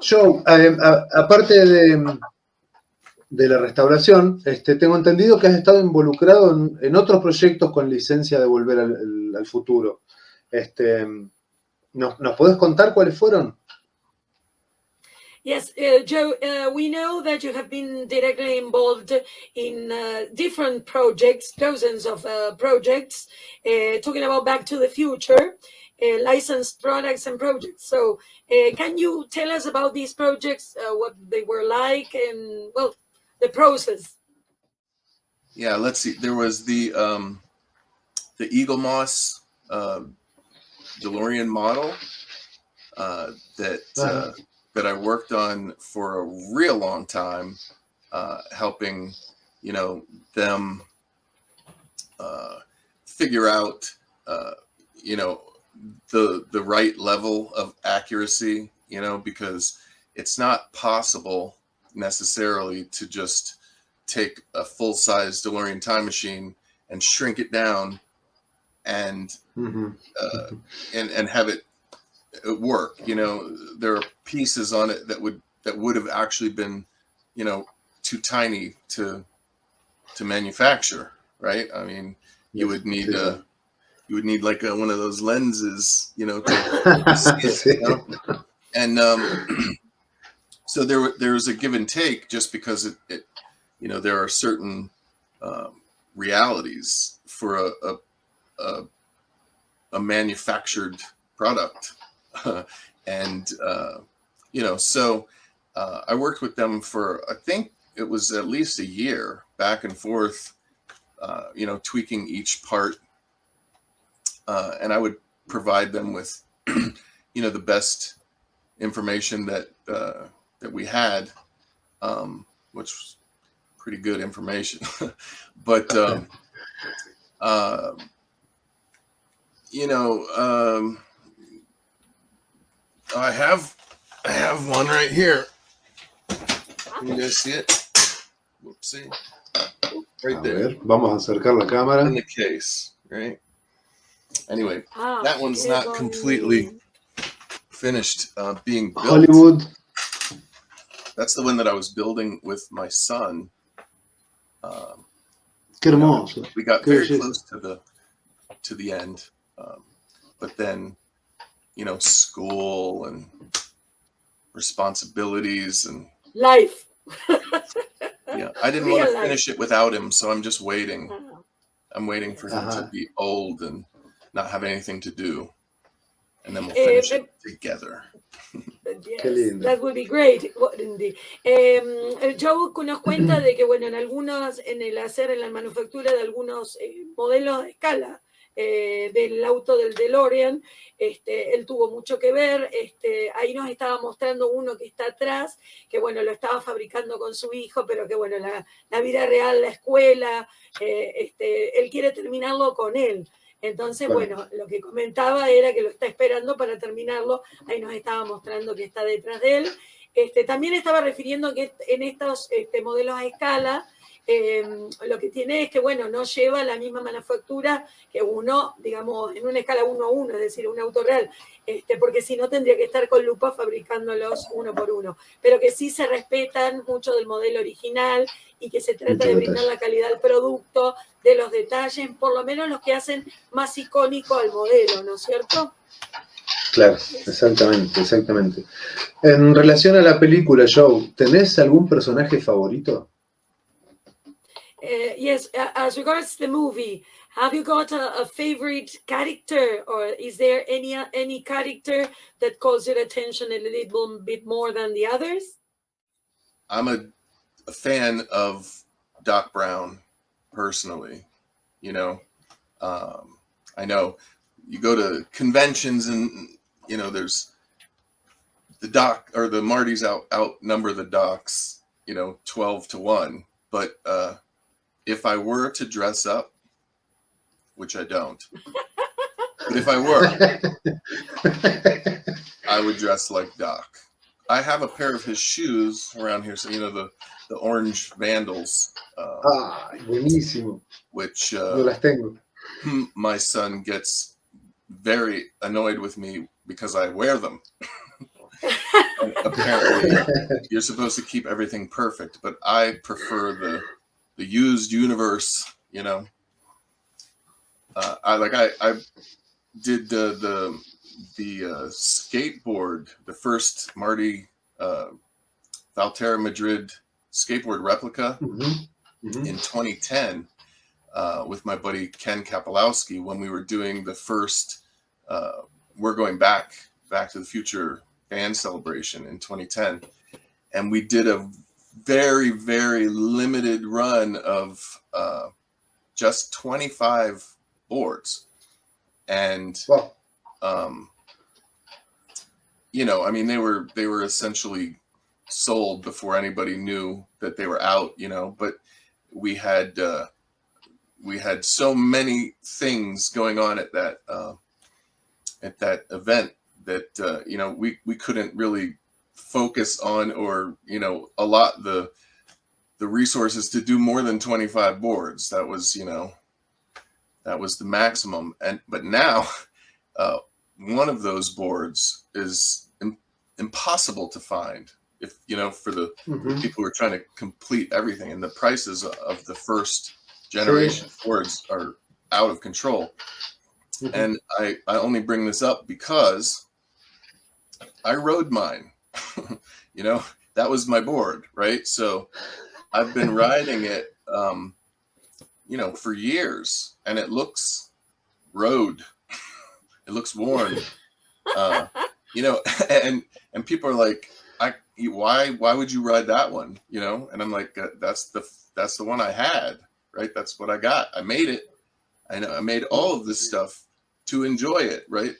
Joe, aparte de la restauración, tengo entendido que has estado involucrado en otros proyectos con licencia de Volver al Futuro. ¿Nos podés contar cuáles fueron? Yes, Joe, we know that you have been directly involved in different projects, dozens of projects, talking about Back to the Future, licensed products and projects. So can you tell us about these projects, what they were like, and, well, the process? Yeah, let's see. There was the Eagle Moss DeLorean model that I worked on for a real long time, helping, them figure out, the right level of accuracy, because it's not possible necessarily to just take a full-size DeLorean time machine and shrink it down and and have it work. There are pieces on it that would have actually been, too tiny to manufacture, right? I mean, you would need like one of those lenses, to see it, and so there was a give and take, just because it there are certain realities for a manufactured product. And so I worked with them for, I think it was at least a year, back and forth, tweaking each part, and I would provide them with the best information that we had, which was pretty good information. But I have one right here. Can you guys see it? Whoopsie. Right there. Ver, vamos a acercar la cámara. In the case, right? Anyway, that one's not completely finished being built. Hollywood. That's the one that I was building with my son. Qué hermoso. We got very close to the end, but then, school and responsibilities and life. Yeah, I didn't want to finish it without him, so I'm just waiting. I'm waiting for him to be old and not have anything to do, and then we'll finish it together. Yes, that would be great, wouldn't it? Joe nos cuenta de que, bueno, en la manufactura de algunos modelos de escala del auto del DeLorean, él tuvo mucho que ver. Ahí nos estaba mostrando uno que está atrás, que bueno, lo estaba fabricando con su hijo, pero que bueno, la vida real, la escuela, él quiere terminarlo con él. Entonces, bueno, lo que comentaba era que lo está esperando para terminarlo. Ahí nos estaba mostrando que está detrás de él. También estaba refiriendo que en estos modelos a escala, lo que tiene es que, bueno, no lleva la misma manufactura que uno, digamos, en una escala 1:1, es decir, un auto real, porque si no tendría que estar con lupa fabricándolos uno por uno, pero que sí se respetan mucho del modelo original y que se trata de brindar la calidad del producto, de los detalles, por lo menos los que hacen más icónico al modelo, ¿no es cierto? Claro, exactamente. En relación a la película, Joe, ¿tenés algún personaje favorito? Yes, as regards the movie, have you got a favorite character, or is there any character that calls your attention a little bit more than the others? I'm a fan of Doc Brown, personally. I know you go to conventions and there's the Doc or the Martys outnumber the Docs 12-1, but if I were to dress up, which I don't, but if I were, I would dress like Doc. I have a pair of his shoes around here, so the orange Vandals. Buenísimo. Which Yo las tengo. My son gets very annoyed with me because I wear them. And apparently, you're supposed to keep everything perfect, but I prefer the used universe. You know, I did the skateboard, the first Marty Valterra Madrid skateboard replica in 2010 with my buddy Ken Kapolowski when we were doing the first We're Going Back to the Future band celebration in 2010. And we did a very, very limited run of just 25 boards. And, you know, I mean, they were essentially sold before anybody knew that they were out, you know, but we had so many things going on at that event that, you know, we couldn't really focus on, or, you know, allot the resources to do more than 25 boards. That was, you know, that was the maximum. But now one of those boards is impossible to find, if, you know, for the people who are trying to complete everything, and the prices of the first generation boards are out of control. And I only bring this up because I rode mine. You know, that was my board, right? So I've been riding it, you know, for years, and it looks rode. It looks worn. You know, and people are like, why would you ride that one? You know, and I'm like, that's the one I had, right? That's what I got. I made it. I know I made all of this stuff to enjoy it, right?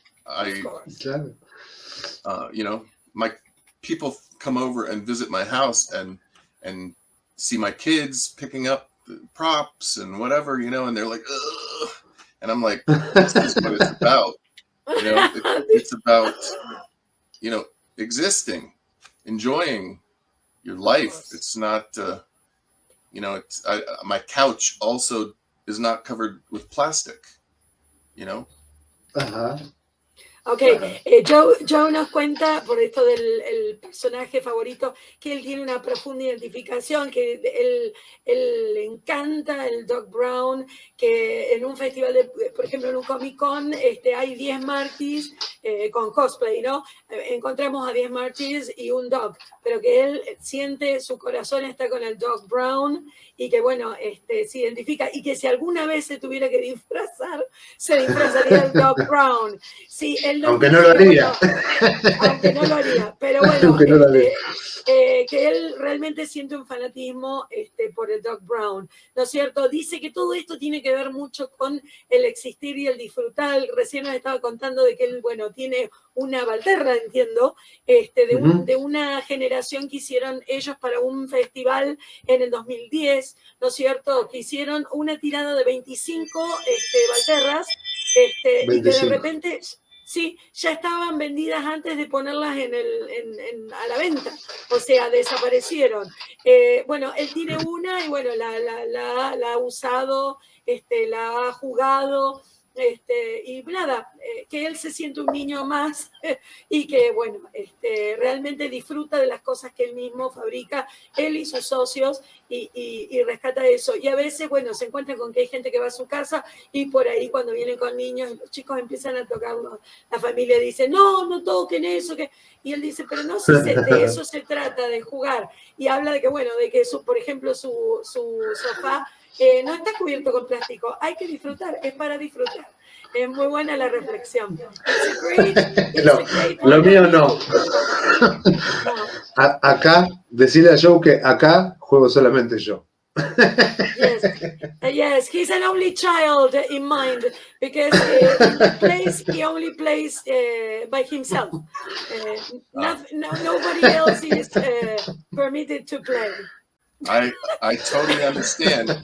You know, my people come over and visit my house and see my kids picking up the props and whatever, you know, and they're like, ugh. And I'm like, this is what it's about. You know, it's about, you know, existing, enjoying your life. It's not, you know, my couch also is not covered with plastic, you know. Ok, Joe nos cuenta, por esto del el personaje favorito, que él tiene una profunda identificación, que él le encanta el Doc Brown, que en un festival, por ejemplo, en un Comic Con, hay 10 Martys con cosplay, ¿no? Encontramos a 10 Martys y un Doc, pero que él siente, su corazón está con el Doc Brown, y que, bueno, se identifica, y que si alguna vez se tuviera que disfrazar, se disfrazaría el Doc Brown. Sí, aunque no lo haría. Aunque no lo haría, pero bueno, que él realmente siente un fanatismo por el Doc Brown, ¿no es cierto? Dice que todo esto tiene que ver mucho con el existir y el disfrutar. Recién nos estaba contando de que él, bueno, tiene una Valterra, entiendo, de una generación que hicieron ellos para un festival en el 2010, ¿no es cierto? Que hicieron una tirada de 25 Valterras, y que de repente... Sí, ya estaban vendidas antes de ponerlas a la venta, o sea, desaparecieron. Bueno, él tiene una y bueno, la ha usado, la ha jugado, y nada, que él se siente un niño más y que, bueno, realmente disfruta de las cosas que él mismo fabrica, él y sus socios, y rescata eso. Y a veces, bueno, se encuentran con que hay gente que va a su casa y por ahí cuando vienen con niños, los chicos empiezan a tocarlos, la familia dice, no toquen eso, y él dice, pero no, si de eso se trata, de jugar. Y habla de que, bueno, de que por ejemplo, su sofá no está cubierto con plástico, hay que disfrutar, es para disfrutar. Es muy buena la reflexión. Lo mío no. Acá, decirle a Joe que acá juego solamente yo. Yes, he's an only child in mind, because in the place he only plays by himself. Nobody else is permitted to play. I totally understand,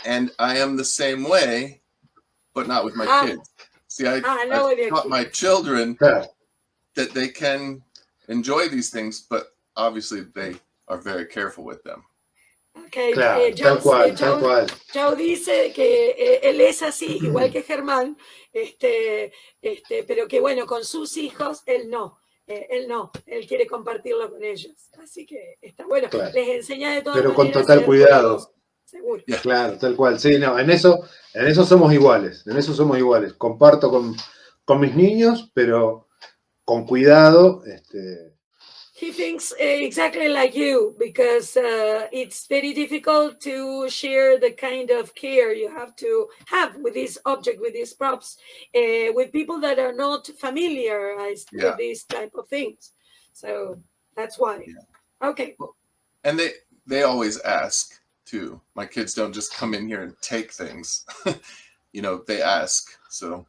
and I am the same way, but not with my kids. See, I taught my children that they can enjoy these things, but obviously they are very careful with them. Okay. Claro, tal cual. Joe dice que él es así, igual que Germán, pero que bueno, con sus hijos él no. Él no, él quiere compartirlo con ellos. Así que está bueno. Claro. Les enseña de todas Pero maneras. con total ser cuidado. cuidadosos, seguro. Yeah. Claro, tal cual. Sí, no, en eso somos iguales. En eso somos iguales. Comparto con mis niños, pero con cuidado. He thinks exactly like you, because it's very difficult to share the kind of care you have to have with this object, with these props, with people that are not familiarized with these type of things. So that's why. Yeah. Okay. And they always ask too. My kids don't just come in here and take things. You know, they ask. So,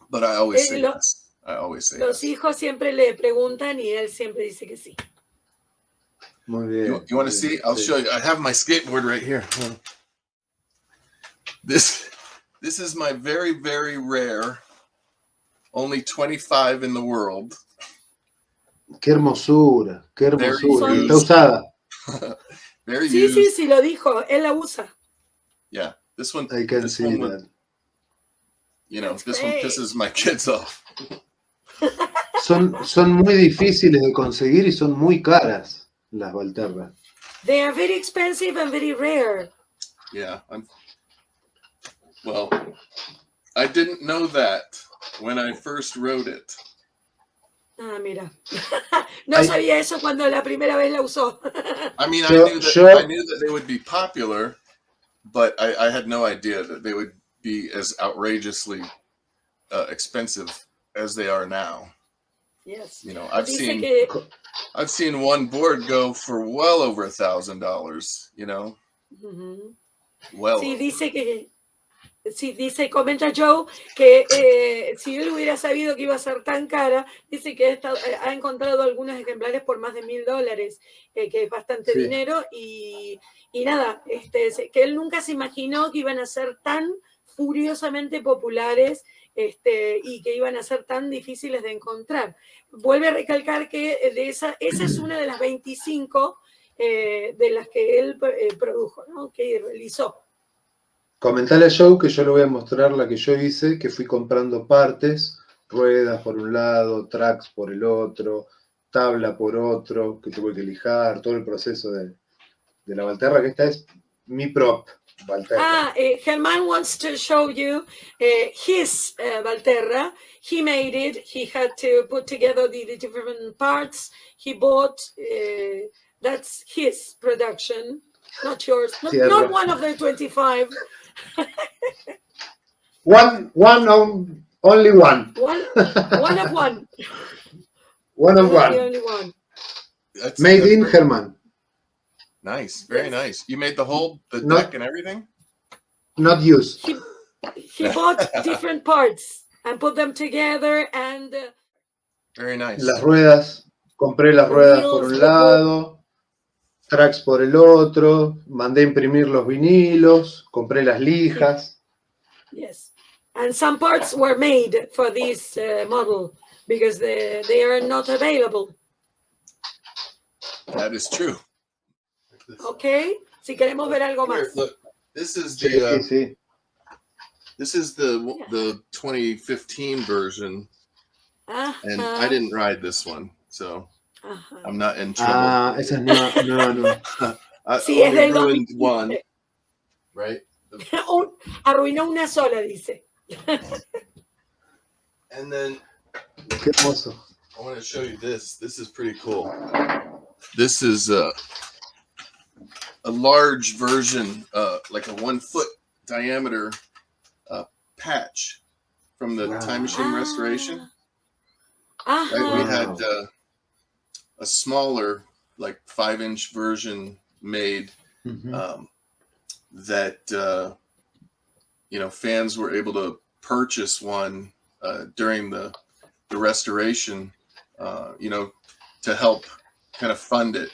but I always say yes. I always say Los hijos siempre le preguntan y él siempre dice que sí. Muy bien. You want to see? I'll show you. I have my skateboard right here. This is my very, very rare, only 25 in the world. Qué hermosura, qué hermosura. Está usada. Very used. Sí, lo dijo. Él la usa. Yeah, this one. I can see that. You know, this one pisses my kids off. Son muy difíciles de conseguir y son muy caras las Valterra. They are very expensive and very rare. Yeah. Well, I didn't know that when I first wrote it. Ah, mira. No sabía eso cuando la primera vez la usó. I mean, I knew that they would be popular, but I had no idea that they would be as outrageously expensive as they are now. Yes. You know, I've seen one board go for well over $1,000. You know. Uh-huh. Well. Sí, comenta Joe que si él hubiera sabido que iba a ser tan cara, dice que ha encontrado algunos ejemplares por más de $1,000, que es bastante dinero, y nada, que él nunca se imaginó que iban a ser tan furiosamente populares y que iban a ser tan difíciles de encontrar. Vuelve a recalcar que esa es una de las 25 de las que él produjo, ¿no? Que realizó. Comentale a Joe que yo le voy a mostrar la que yo hice, que fui comprando partes, ruedas por un lado, tracks por el otro, tabla por otro, que tuve que lijar, todo el proceso de la Valterra, que esta es mi prop Valterra. Germán wants to show you his Valterra. He made it. He had to put together the different parts he bought. That's his production, not yours. Not one of the 25. Only one. One of one. One of one. Only one. Made in Germán. Nice, very nice. You made the deck and everything? Not used. He bought different parts and put them together and... Very nice. Las ruedas, compré las ruedas por un lado, tracks por el otro, mandé a imprimir los vinilos, compré las lijas. Yes, and some parts were made for this model because they are not available. That is true. Okay, si queremos ver algo más. Here, look, this is the this is the 2015 version, and I didn't ride this one, so I'm not in trouble. Esa es no. Sí, es del ruined one, right? Arruinó una sola, dice. And then Qué hermoso. I want to show you this. This is pretty cool. This is a large version, like a 1 foot diameter patch from the time machine restoration. Right? We had a smaller, like 5-inch version made that fans were able to purchase one during the restoration, to help kind of fund it,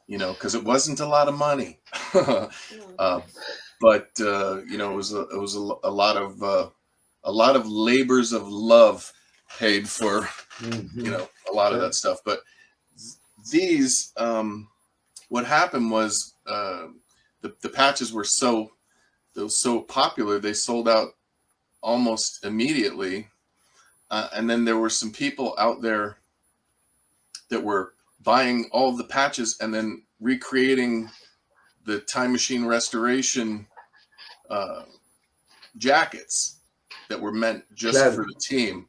because it wasn't a lot of money, but it was a lot of labors of love paid for, a lot of that stuff. But these, what happened was the patches were so popular, they sold out almost immediately. And then there were some people out there that were buying all of the patches and then recreating the time machine restoration jackets that were meant just for the team.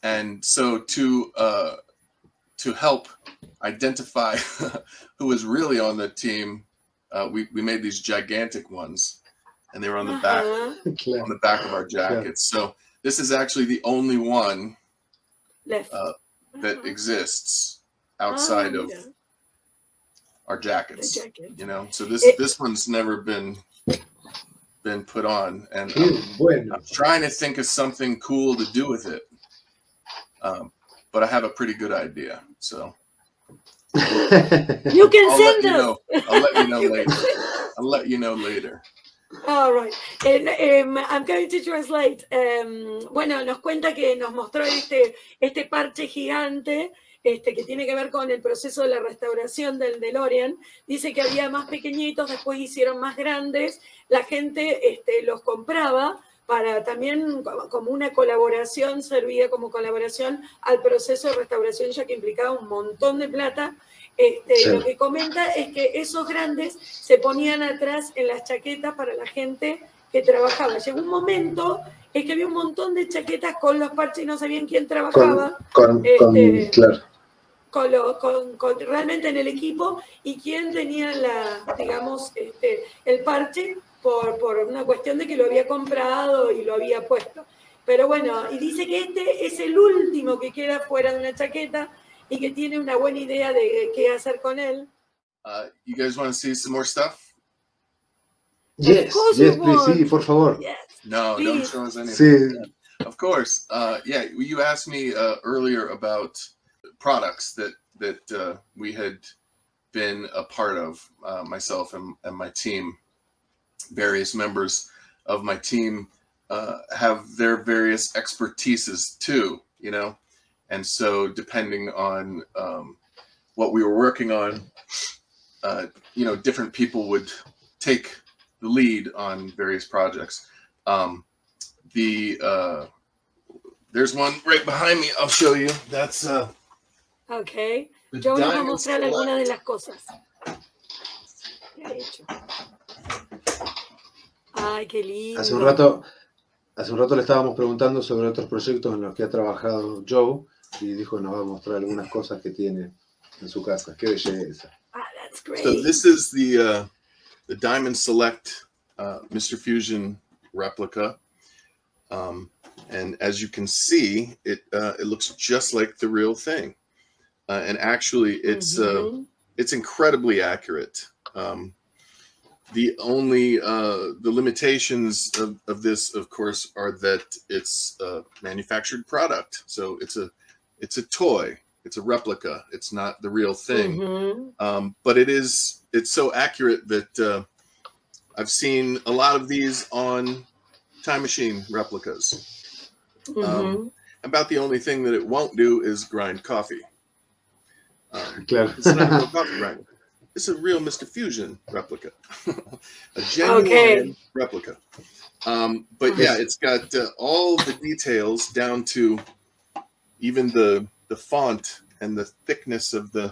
And so to help identify who was really on the team, we made these gigantic ones, and they were on the back of our jackets. So this is actually the only one that exists outside of our jackets. You know, so this one's never been put on, and I'm trying to think of something cool to do with it. But I have a pretty good idea, so you can send us. I'll let you know later. I'll let you know later. All right. I'm going to translate. Bueno, nos cuenta que nos mostró este parche gigante que tiene que ver con el proceso de la restauración del DeLorean. Dice que había más pequeñitos, después hicieron más grandes. La gente los compraba para también como una colaboración, servía como colaboración al proceso de restauración, ya que implicaba un montón de plata. Lo que comenta es que esos grandes se ponían atrás en las chaquetas para la gente que trabajaba. Llegó un momento que había un montón de chaquetas con los parches y no sabían quién trabajaba realmente en el equipo y quién tenía el parche por una cuestión de que lo había comprado y lo había puesto. Pero bueno, y dice que este es el último que queda fuera de una chaqueta y que tiene una buena idea de qué hacer con él. You guys want to see some more stuff? Yes, please, sí, por favor. Yes, no, please. Don't show us anything. Sí. Of course. Yeah, you asked me earlier about products that we had been a part of, myself and my team. Various members of my team have their various expertises too, you know, and so depending on what we were working on, you know, different people would take the lead on various projects. There's one right behind me. I'll show you. That's Okay. Yo les voy a mostrar algunas de las cosas que ha hecho. Ay, qué lindo. Hace un rato le estábamos preguntando sobre otros proyectos en los que ha trabajado Joe y dijo que nos va a mostrar algunas cosas que tiene en su casa. Qué belleza. That's great. So this is the Diamond Select Mr. Fusion replica. And as you can see, it looks just like the real thing. And actually, it's incredibly accurate. The only the limitations of this, of course, are that it's a manufactured product. So it's a toy. It's a replica. It's not the real thing. But it's so accurate that I've seen a lot of these on time machine replicas. About the only thing that it won't do is grind coffee. It's not a real coffee grinder. It's a real Mr. Fusion replica, a genuine replica. But yeah, it's got all the details down to even the font and the thickness of the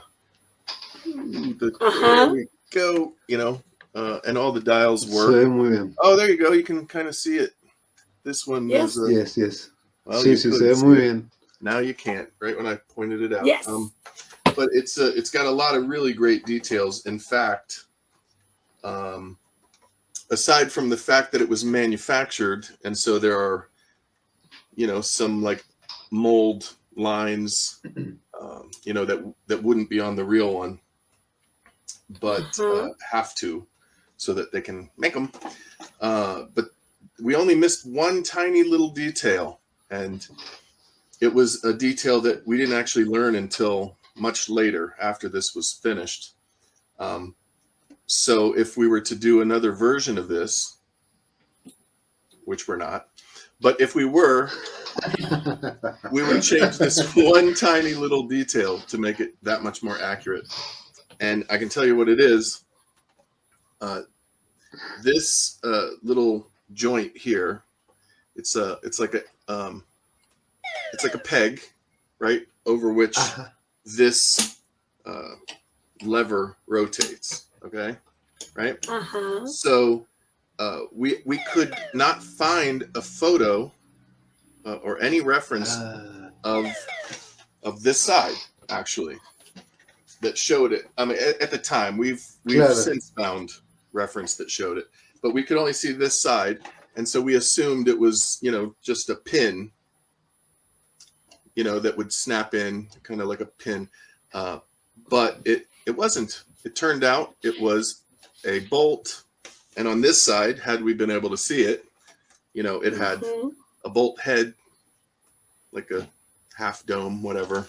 there we go, you know, and all the dials work. Se ve muy bien. Oh, there you go. You can kind of see it. This one is yes. Well, sí, se ve muy bien. Now you can't, right when I pointed it out. Yes. But it's got a lot of really great details. In fact, aside from the fact that it was manufactured, and so there are, you know, some like mold lines, you know, that wouldn't be on the real one, but have to, so that they can make them. But we only missed one tiny little detail, and it was a detail that we didn't actually learn until much later after this was finished. So if we were to do another version of this, which we're not, but if we were, we would change this one tiny little detail to make it that much more accurate. And I can tell you what it is. This little joint here, it's like a it's like a peg, right, over which this lever rotates. Okay, right. So we could not find a photo or any reference of this side actually that showed it. I mean, at the time, we've since found reference that showed it, but we could only see this side, and so we assumed it was, you know, just a pin, you know, that would snap in, kind of like a pin, but it wasn't. It turned out it was a bolt, and on this side, had we been able to see it, you know, it had a bolt head, like a half dome, whatever.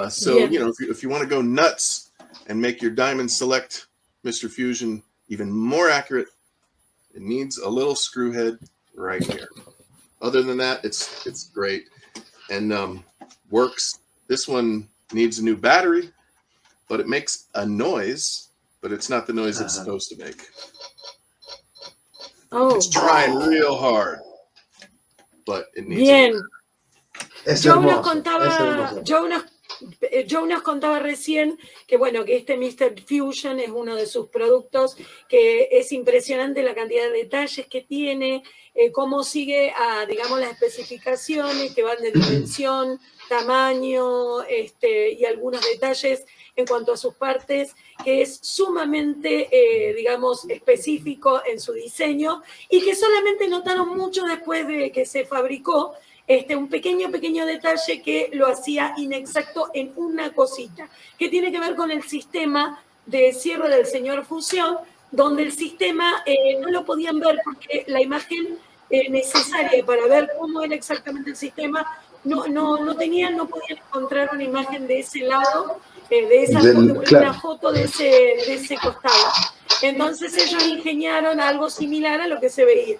So, you know, if you want to go nuts and make your diamond select Mr. Fusion even more accurate, it needs a little screw head right here. Other than that, it's great and works. This one needs a new battery, but it makes a noise, but it's not the noise it's supposed to make. It's trying real hard, but it needs Joe nos contaba recién que, bueno, que este Mr. Fusion es uno de sus productos, que es impresionante la cantidad de detalles que tiene, cómo sigue a, digamos, las especificaciones que van de dimensión, tamaño, y algunos detalles en cuanto a sus partes, que es sumamente, digamos, específico en su diseño y que solamente notaron mucho después de que se fabricó, un pequeño detalle que lo hacía inexacto en una cosita, que tiene que ver con el sistema de cierre del señor Fusión, donde el sistema no lo podían ver porque la imagen necesaria para ver cómo era exactamente el sistema no podían encontrar una imagen de ese lado, una foto de ese costado. Entonces ellos ingeniaron algo similar a lo que se veía.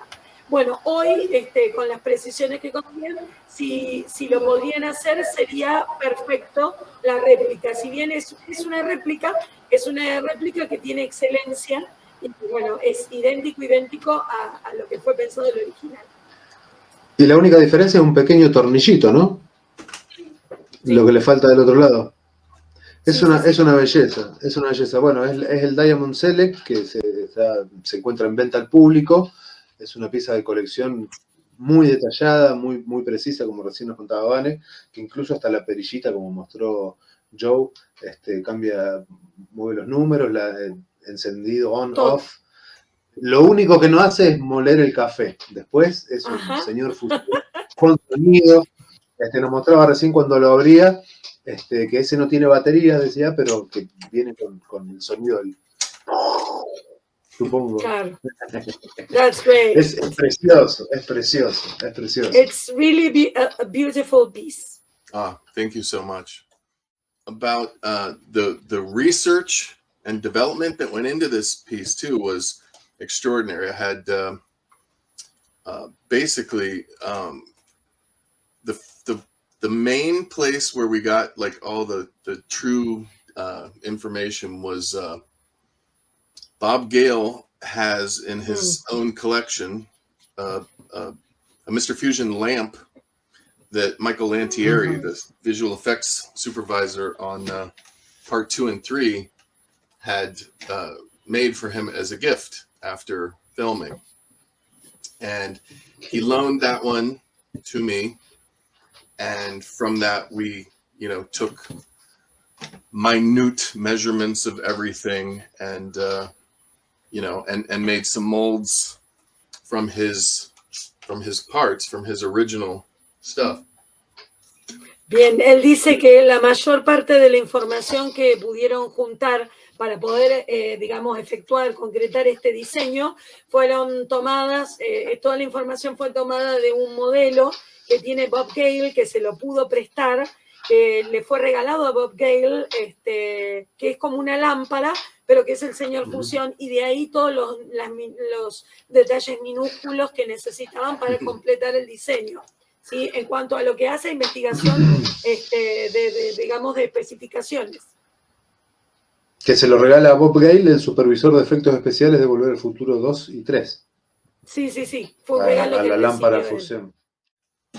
Bueno, hoy, con las precisiones que contienen, si lo podrían hacer, sería perfecto la réplica. Si bien es una réplica que tiene excelencia, y bueno, es idéntico a lo que fue pensado el original. Y la única diferencia es un pequeño tornillito, ¿no? Sí. Lo que le falta del otro lado. Es una belleza, es una belleza. Bueno, es el Diamond Select, que se encuentra en venta al público. Es una pieza de colección muy detallada, muy precisa, como recién nos contaba Vane, que incluso hasta la perillita, como mostró Joe, mueve los números, encendido, on, off. Lo único que no hace es moler el café. Después es un señor Fusión con sonido. Nos mostraba recién cuando lo abría, que ese no tiene baterías, decía, pero que viene con el sonido del... Supongo. Claro. That's great. Es precioso. It's really a beautiful piece. Thank you so much. About the research and development that went into this piece too was extraordinary. I had basically the main place where we got like all the true information was Bob Gale has in his own collection a Mr. Fusion lamp that Michael Lantieri, the visual effects supervisor on part 2 and 3, had made for him as a gift after filming. And he loaned that one to me. And from that, we, took minute measurements of everything and, and made some molds from his parts, from his original stuff. Bien, él dice que la mayor parte de la información que pudieron juntar para poder, concretar este diseño, fueron tomadas, toda la información fue tomada de un modelo que tiene Bob Gale, que se lo pudo prestar, le fue regalado a Bob Gale, que es como una lámpara, pero que es el señor Fusión, y de ahí todos los detalles minúsculos que necesitaban para completar el diseño. ¿Sí? En cuanto a lo que hace investigación, de especificaciones. Que se lo regala a Bob Gale, el supervisor de efectos especiales de Volver al Futuro 2 y 3. Sí. Fue un regalo a la lámpara Fusión.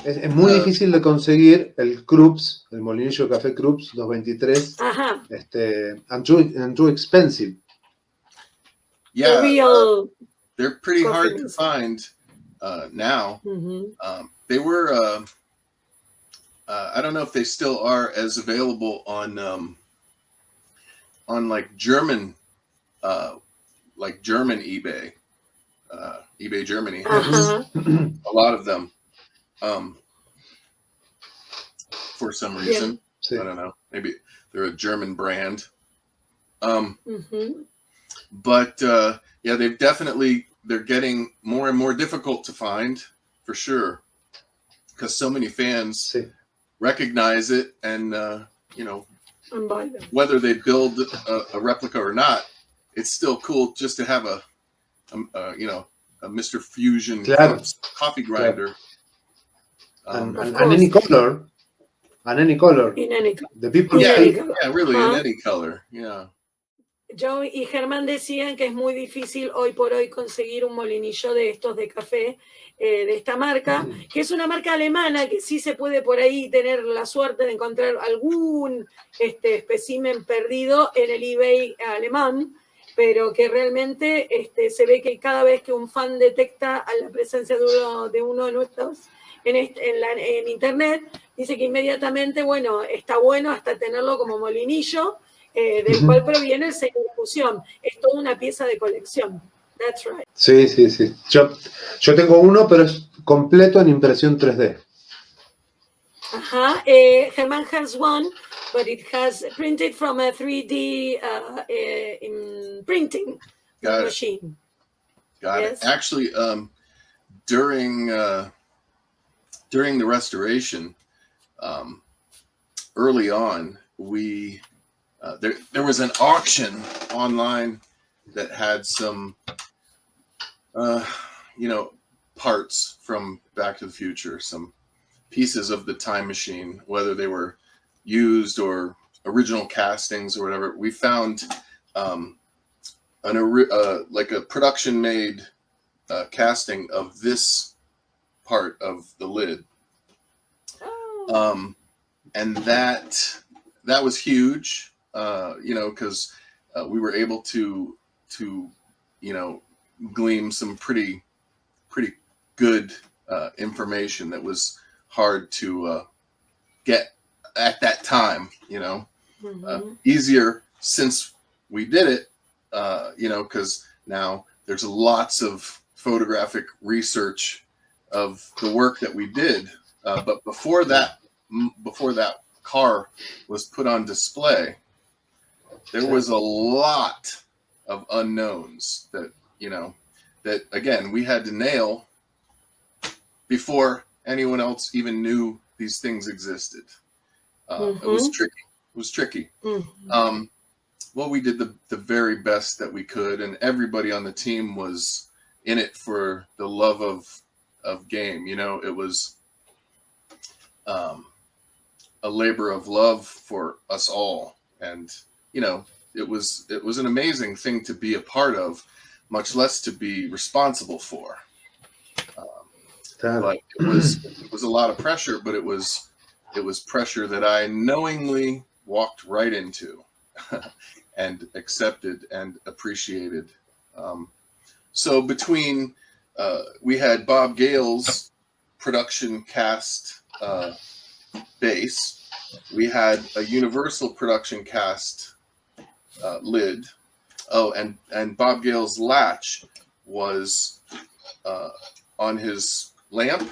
Es muy difícil de conseguir el Krups, el molinillo de café Krups 223. Ajá. And too expensive. Yeah, Real they're pretty hard coffee to beans. find now. Mm-hmm. They were, I don't know if they still are as available on like German eBay. eBay Germany has a lot of them. For some reason, I don't know. Maybe they're a German brand. But yeah, they're getting more and more difficult to find, for sure, because so many fans recognize it, and you know, whether they build a replica or not, it's still cool just to have a Mr. Fusion coffee grinder. And any color. And any color. In any color. The people really in any color. Yeah. Joe y Germán decían que es muy difícil hoy por hoy conseguir un molinillo de estos de café de esta marca, que es una marca alemana que sí se puede por ahí tener la suerte de encontrar algún espécimen perdido en el eBay alemán, pero que realmente se ve que cada vez que un fan detecta la presencia de uno de nuestros en internet, dice que inmediatamente, bueno, está bueno hasta tenerlo como molinillo, del cual proviene el sello de fusión. Es toda una pieza de colección. That's right. Sí. Yo tengo uno, pero es completo en impresión 3D. Ajá. Germán has one, but it has printed from a 3D printing machine. Got it. Actually, during the restoration, early on, there was an auction online that had some, parts from Back to the Future, some pieces of the time machine, whether they were used or original castings or whatever. We found like a production-made casting of this part of the lid, and that was huge. Because we were able to glean some pretty good information that was hard to get at that time. Easier since we did it, because now there's lots of photographic research of the work that we did. But before that car was put on display, there was a lot of unknowns that again, we had to nail before anyone else even knew these things existed. It was tricky. Well, we did the very best that we could, and everybody on the team was in it for the love of game. It was a labor of love for us all, and it was an amazing thing to be a part of, much less to be responsible for. But it was a lot of pressure, but it was pressure that I knowingly walked right into and accepted and appreciated. So between we had Bob Gale's production cast base, we had a Universal production cast lid. Oh, and Bob Gale's latch was on his lamp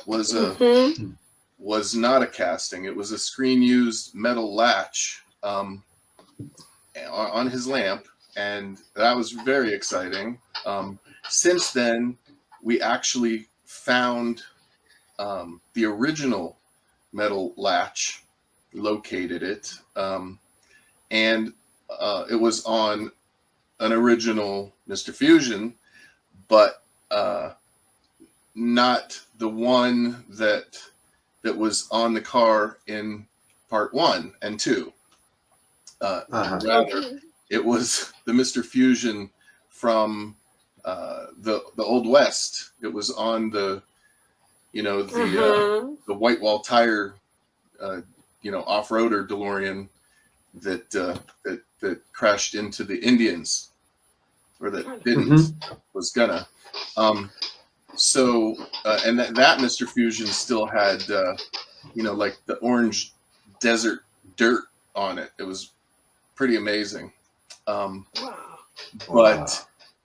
was not a casting. It was a screen used metal latch on his lamp, and that was very exciting. Since then, we actually found the original metal latch, located it, and it was on an original Mr. Fusion, but not the one that was on the car in part 1 and 2. Rather, it was the Mr. Fusion from the Old West. It was on the you know, the white wall tire, you know, off-roader DeLorean that crashed into the Indians, or that didn't, was gonna. So and that Mr. Fusion still had, you know, like the orange desert dirt on it. It was pretty amazing.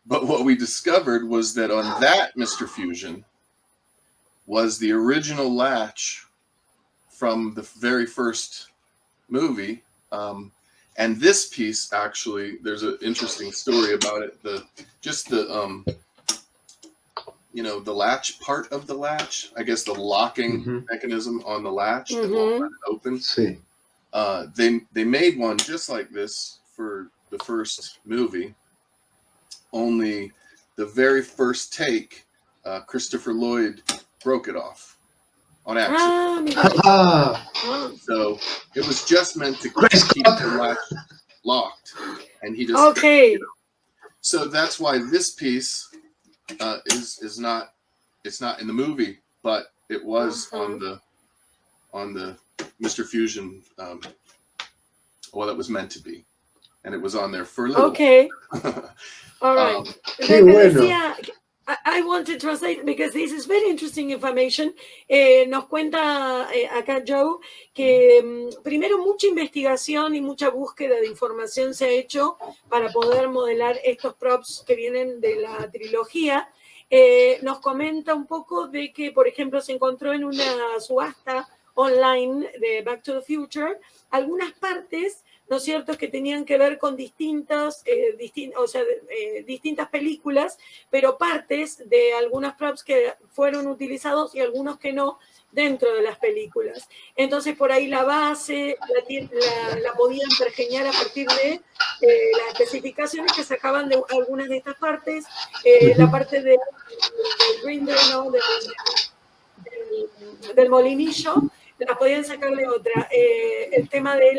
But what we discovered was that on that Mr. Fusion was the original latch from the very first movie. And this piece, actually, there's an interesting story about it. You know, the latch part of the latch, I guess the locking mechanism on the latch that won't let it open. Sí. They made one just like this for the first movie. Only the very first take, Christopher Lloyd broke it off on accident. So it was just meant to keep the latch locked, and he just you know. So that's why this piece is not, it's not in the movie, but it was on the Mr. Fusion. Well, it was meant to be, and it was on there for a little. All right. I want to translate because this is very interesting information. Nos cuenta acá Joe que primero mucha investigación y mucha búsqueda de información se ha hecho para poder modelar estos props que vienen de la trilogía. Nos comenta un poco de que, por ejemplo, se encontró en una subasta online de Back to the Future algunas partes, ¿no es cierto?, que tenían que ver con distintas películas, pero partes de algunos props que fueron utilizados y algunos que no dentro de las películas. Entonces, por ahí la base la podían pergeñar a partir de las especificaciones que sacaban de algunas de estas partes, la parte del grinder, ¿no?, del molinillo, la podían sacar de otra. El tema del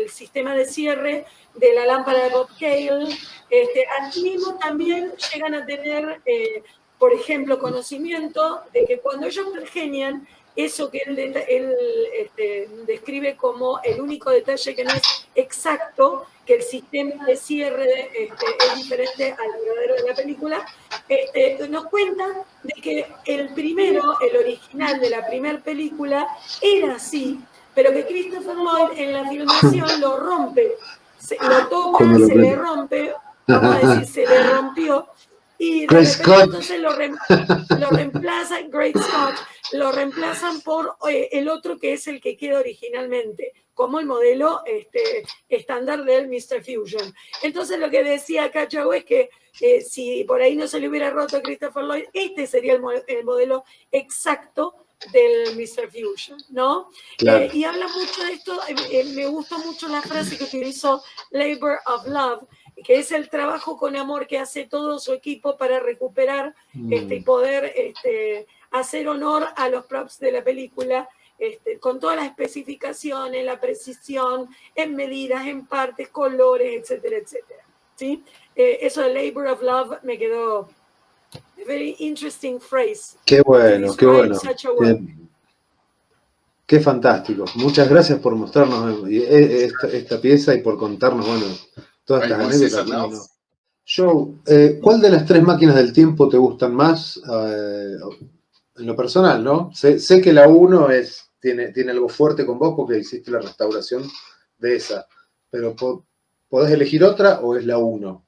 sistema de cierre de la lámpara de Bobtail. Aquí mismo también llegan a tener, por ejemplo, conocimiento de que cuando ellos pergeñan, eso que él describe como el único detalle que no es exacto, que el sistema de cierre es diferente al verdadero de la película, nos cuenta de que el original de la primera película era así, pero que Christopher Lloyd en la filmación lo rompe, lo toca, se le rompe, vamos a decir, se le rompió, y de repente entonces lo reemplaza, Great Scott, lo reemplazan por el otro que es el que queda originalmente, como el modelo estándar del Mr. Fusion. Entonces lo que decía acá Joe es que si por ahí no se le hubiera roto a Christopher Lloyd, este sería el modelo exacto del Mr. Fusion, ¿no? Claro. Y habla mucho de esto, me gustó mucho la frase que utilizó, Labor of Love, que es el trabajo con amor que hace todo su equipo para recuperar y poder hacer honor a los props de la película, con todas las especificaciones, la precisión, en medidas, en partes, colores, etcétera, etcétera. ¿Sí? Eso de Labor of Love me quedó a very interesting phrase. Qué bueno, qué bueno. Qué fantástico. Muchas gracias por mostrarnos esta pieza y por contarnos, bueno, todas estas anécdotas. Bueno, Joe, ¿cuál de las tres máquinas del tiempo te gustan más en lo personal, no? Sé que la 1 tiene algo fuerte con vos porque hiciste la restauración de esa, pero ¿podés elegir otra o es la 1?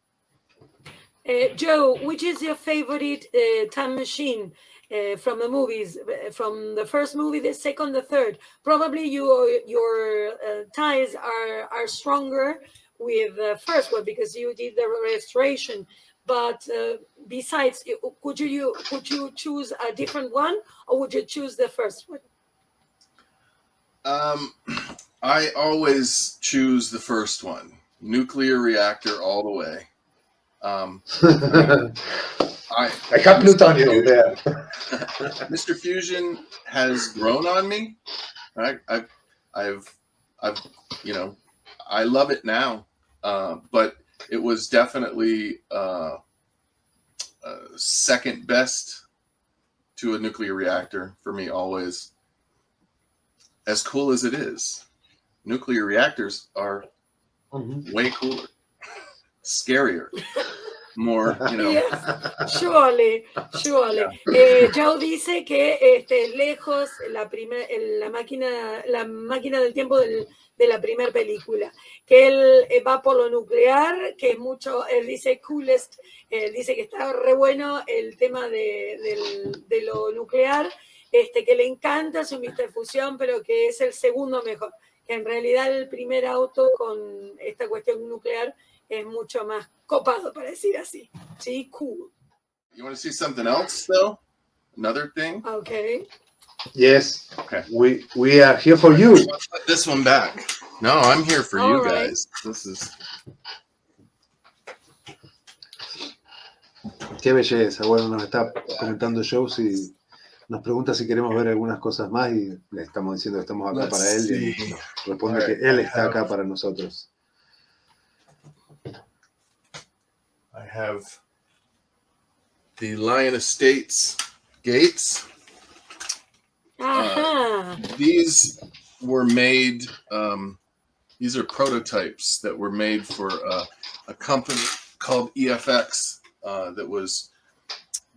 Joe, which is your favorite time machine from the movies, from the first movie, the second, the third? Probably your ties are stronger with the first one because you did the restoration. But besides, could you choose a different one, or would you choose the first one? I always choose the first one. Nuclear reactor all the way. I have plutonium there. Mr. Fusion has grown on me. Right? I've you know, I love it now. But it was definitely second best to a nuclear reactor for me always. As cool as it is, nuclear reactors are way cooler, scarier, more, you know. Yes, surely. Joe dice que lejos la máquina del tiempo de la primera película, que él va por lo nuclear, que es mucho, él dice coolest, dice que está re bueno el tema de lo nuclear, que le encanta su Mr. Fusión, pero que es el segundo mejor, que en realidad el primer auto con esta cuestión nuclear es mucho más copado, para decir así. Sí, cool. You want to see something else, though? Another thing? Okay. Yes. Okay. We are here for you. Let's put this one back. No, I'm here for All you right. guys. This is... Qué belleza. Bueno, nos está comentando Joe si nos pregunta si queremos ver algunas cosas más y le estamos diciendo que estamos acá para él y responde que él está acá para nosotros. I have the Lion Estates gates. These were made, these are prototypes that were made for a company called EFX that was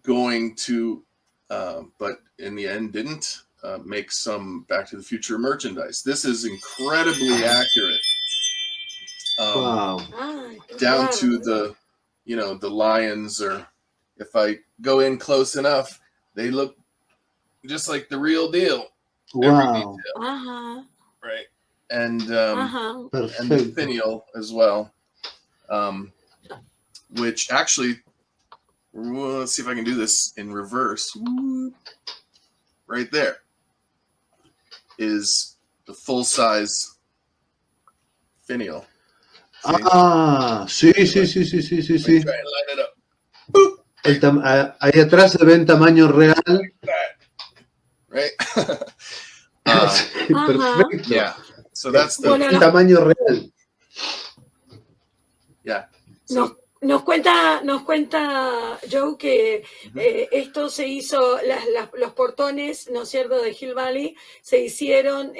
going to, but in the end didn't, make some Back to the Future merchandise. This is incredibly accurate. Wow. Down to the, you know, the lions, or if I go in close enough, they look just like the real deal. Wow. Right. And the finial as well. Which actually, well, let's see if I can do this in reverse. Right there is the full size finial. Sí. Ahí atrás se ve en tamaño real. Right? Perfecto. Yeah. So that's the tamaño real. Yeah. So, Nos cuenta Joe que esto se hizo, los portones, ¿no es cierto?, de Hill Valley se hicieron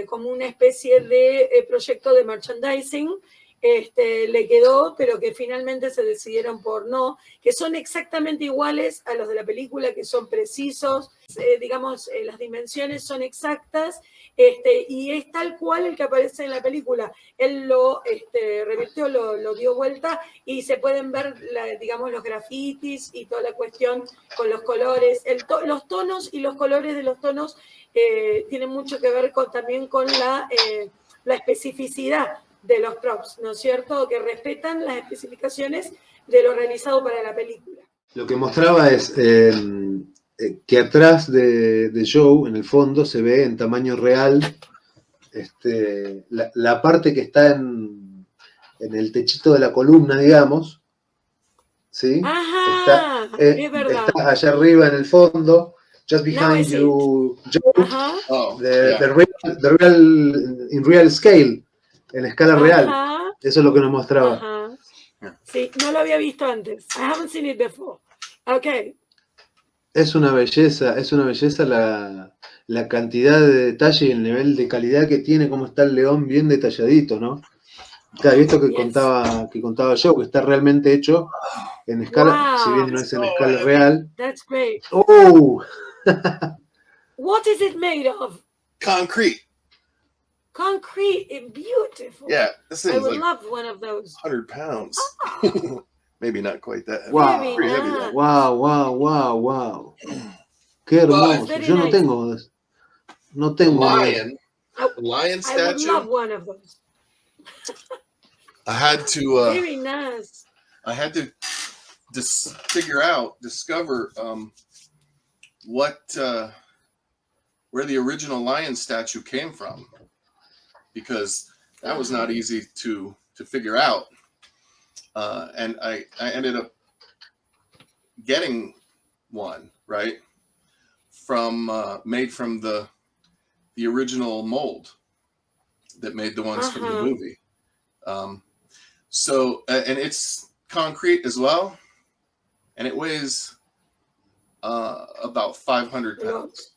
como una especie de proyecto de merchandising. Le quedó, pero que finalmente se decidieron por no, que son exactamente iguales a los de la película, que son precisos, digamos, las dimensiones son exactas, y es tal cual el que aparece en la película. Él lo revirtió, lo dio vuelta, y se pueden ver, digamos, los grafitis y toda la cuestión con los colores. Los tonos y los colores de los tonos tienen mucho que ver también con la especificidad de los props, ¿no es cierto?, que respetan las especificaciones de lo realizado para la película. Lo que mostraba es que atrás de Joe, en el fondo, se ve en tamaño real la parte que está en el techito de la columna, digamos, ¿sí? Ajá, es verdad. Está allá arriba en el fondo, just behind you, Joe, the real, in real scale. En escala real. Eso es lo que nos mostraba. Sí, no lo había visto antes. I haven't seen it before. Okay. Es una belleza la cantidad de detalle y el nivel de calidad que tiene, cómo está el león bien detalladito, ¿no? Claro, esto que contaba yo, que está realmente hecho en escala, si bien no es en escala real. That's great. Oh. What is it made of? Concrete. Concrete, beautiful. Yeah, this thing's I would like love one of those. 100 pounds. Maybe not quite that heavy. Wow. Very nice. Wow. Qué hermoso. Yo no tengo lion statue. I would love one of those. I had to very nice. I had to discover where the original lion statue came from, because that was not easy to figure out. And I ended up getting one, right, from made from the original mold that made the ones from the movie. So and it's concrete as well, and it weighs about 500 pounds.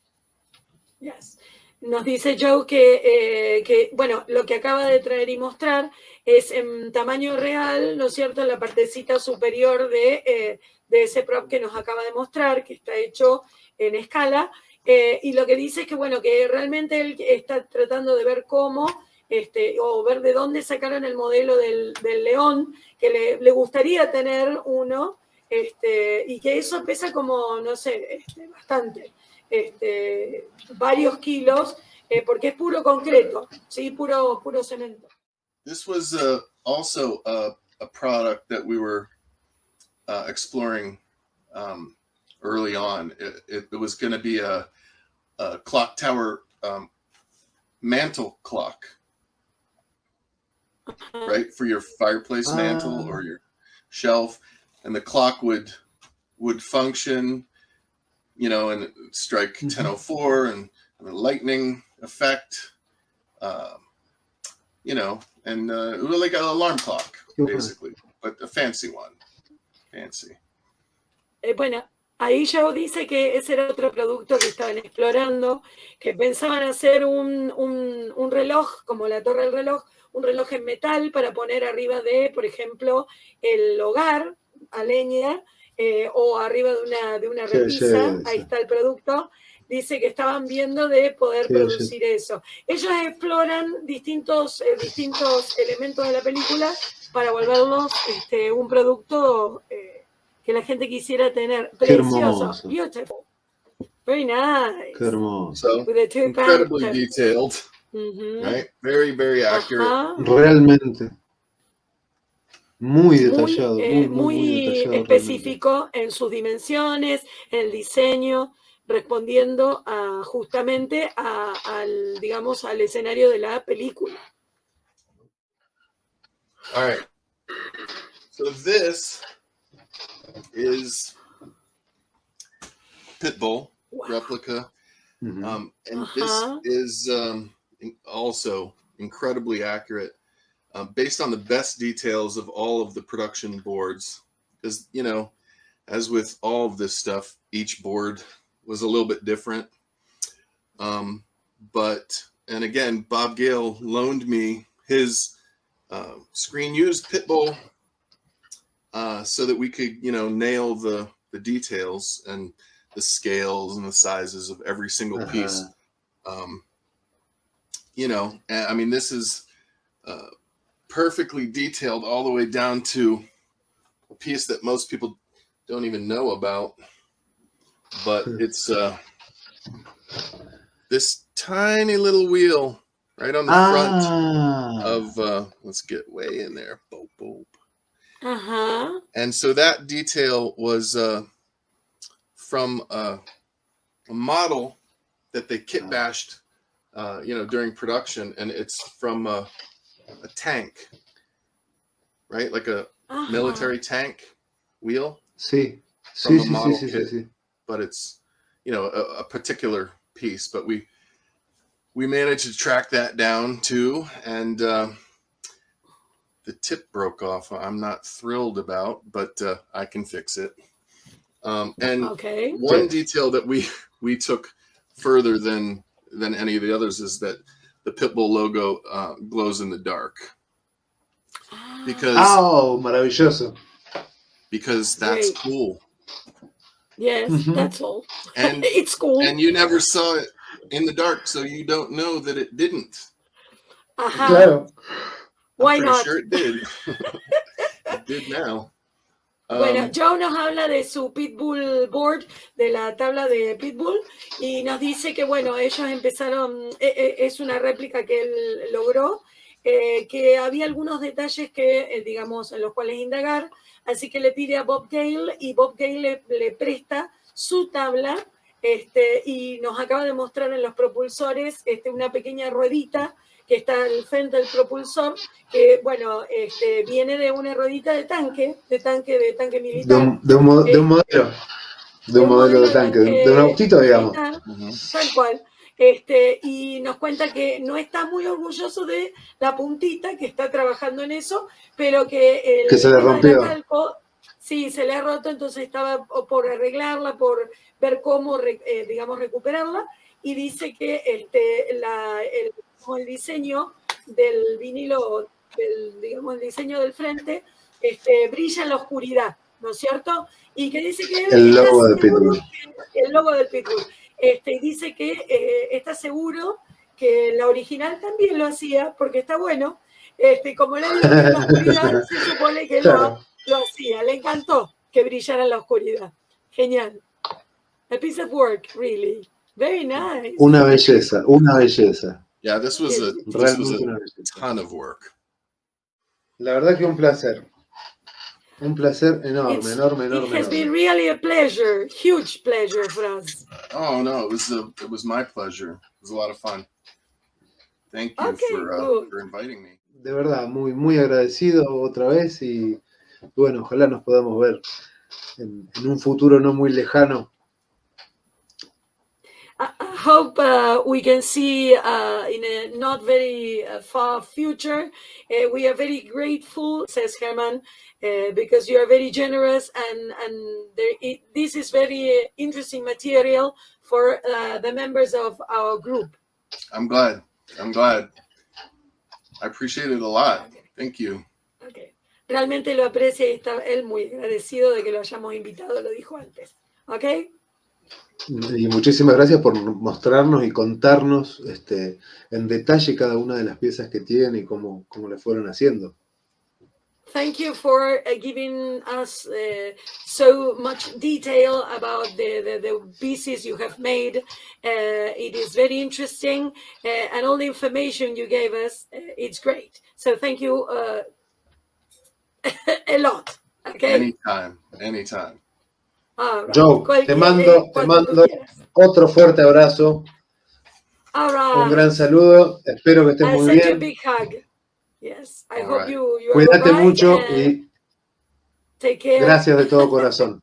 Yes. Nos dice Joe que, bueno, lo que acaba de traer y mostrar es en tamaño real, ¿no es cierto?, en la partecita superior de ese prop que nos acaba de mostrar, que está hecho en escala, y lo que dice es que, bueno, que realmente él está tratando de ver cómo, o ver de dónde sacaron el modelo del león, que le gustaría tener uno, y que eso pesa como, no sé, bastante. Varios kilos, porque es puro concreto, ¿sí? Puro cemento. This was also a product that we were exploring early on. It was going to be a clock tower mantle clock, right, for your fireplace mantle or your shelf, and the clock would function, you know, and strike 10:04 and a lightning effect, you know, and like an alarm clock, basically, but a fancy one. Fancy. Bueno, ahí Joe dice que ese era otro producto que estaban explorando, que pensaban hacer un reloj, como la torre del reloj, un reloj en metal para poner arriba de, por ejemplo, el hogar a leña, o arriba de una repisa. Sí. Ahí está el producto. Dice que estaban viendo de poder producir eso. Ellos exploran distintos elementos de la película para volverlos un producto que la gente quisiera tener. Precioso. Beautiful. Very nice. Qué hermoso. So, incredibly detailed, right? Very, very accurate. Realmente. Muy detallado. Muy detallado, específico realmente. En sus dimensiones, en el diseño, respondiendo justamente digamos, al escenario de la película. All right. So this is Pitbull replica. And this is also incredibly accurate, based on the best details of all of the production boards. Because, you know, as with all of this stuff, each board was a little bit different. And again, Bob Gale loaned me his screen used Pitbull so that we could, you know, nail the details and the scales and the sizes of every single piece. You know, I mean, this is perfectly detailed all the way down to a piece that most people don't even know about, but it's this tiny little wheel right on the front of let's get way in there. Boop, boop. And so that detail was from a model that they kit bashed, you know, during production, and it's from a tank, right? Like a military tank wheel. Sí. From a model kit. But it's, you know, a particular piece. But we managed to track that down too, and the tip broke off. I'm not thrilled about, but I can fix it. And one detail that we took further than any of the others is that the Pitbull logo glows in the dark. Because maravilloso. Because that's cool. Yes, that's all. And it's cool. And you never saw it in the dark, so you don't know that it didn't. Claro. Why not? Sure it did. It did now. Bueno, Joe nos habla de su Pitbull board, de la tabla de Pitbull, y nos dice que, bueno, ellos empezaron, es una réplica que él logró, que había algunos detalles que, digamos, en los cuales indagar, así que le pide a Bob Gale, y Bob Gale le presta su tabla, y nos acaba de mostrar en los propulsores una pequeña ruedita que está al frente del propulsor, que, bueno, viene de una ruedita de tanque militar. De un modelo de tanque, de un autito, digamos. Tal cual. Y nos cuenta que no está muy orgulloso de la puntita, que está trabajando en eso, pero que se le rompió. Sí, se le ha roto, entonces estaba por arreglarla, por ver cómo, digamos, recuperarla, y dice que el diseño del vinilo, digamos, el diseño del frente, brilla en la oscuridad, ¿no es cierto? Y que dice que él El está logo de seguro, Pitbull. el logo del Pitbull, y dice que está seguro que la original también lo hacía, porque está bueno, como él lo vio en la oscuridad, se supone que Claro. lo hacía, le encantó que brillara en la oscuridad. Genial. A piece of work, really. Very nice. Una belleza, una belleza. Yeah, this was a Realmente una belleza. ton of work. La verdad que un placer. Un placer enorme, enorme, It enorme, has been enorme. really a pleasure, huge pleasure for us. Oh no, it was my pleasure. It was a lot of fun. Thank you for inviting me. De verdad, muy, muy agradecido otra vez y bueno, ojalá nos podamos ver en un futuro no muy lejano. I hope we can see in a not very far future. We are very grateful, says Herman, because you are very generous, and this is very interesting material for the members of our group. I'm glad. I appreciate it a lot. Okay. Thank you. Okay. Realmente lo aprecia y está él muy agradecido de que lo hayamos invitado, lo dijo antes. ¿Ok? Y muchísimas gracias por mostrarnos y contarnos en detalle cada una de las piezas que tiene y cómo le fueron haciendo. Thank you for giving us so much detail about the pieces you have made. It is very interesting, and all the information you gave us, it's great. So thank you a lot. Okay. Anytime. Right. Joe, te mando otro fuerte abrazo. Right. Un gran saludo. Espero que estés muy bien. A big hug. Yes, I hope you Cuídate are right, mucho y take care. Gracias de todo corazón.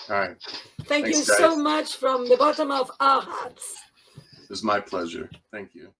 All right. Thank Thanks, you guys. so much from the bottom of our hearts. It was my pleasure. Thank you.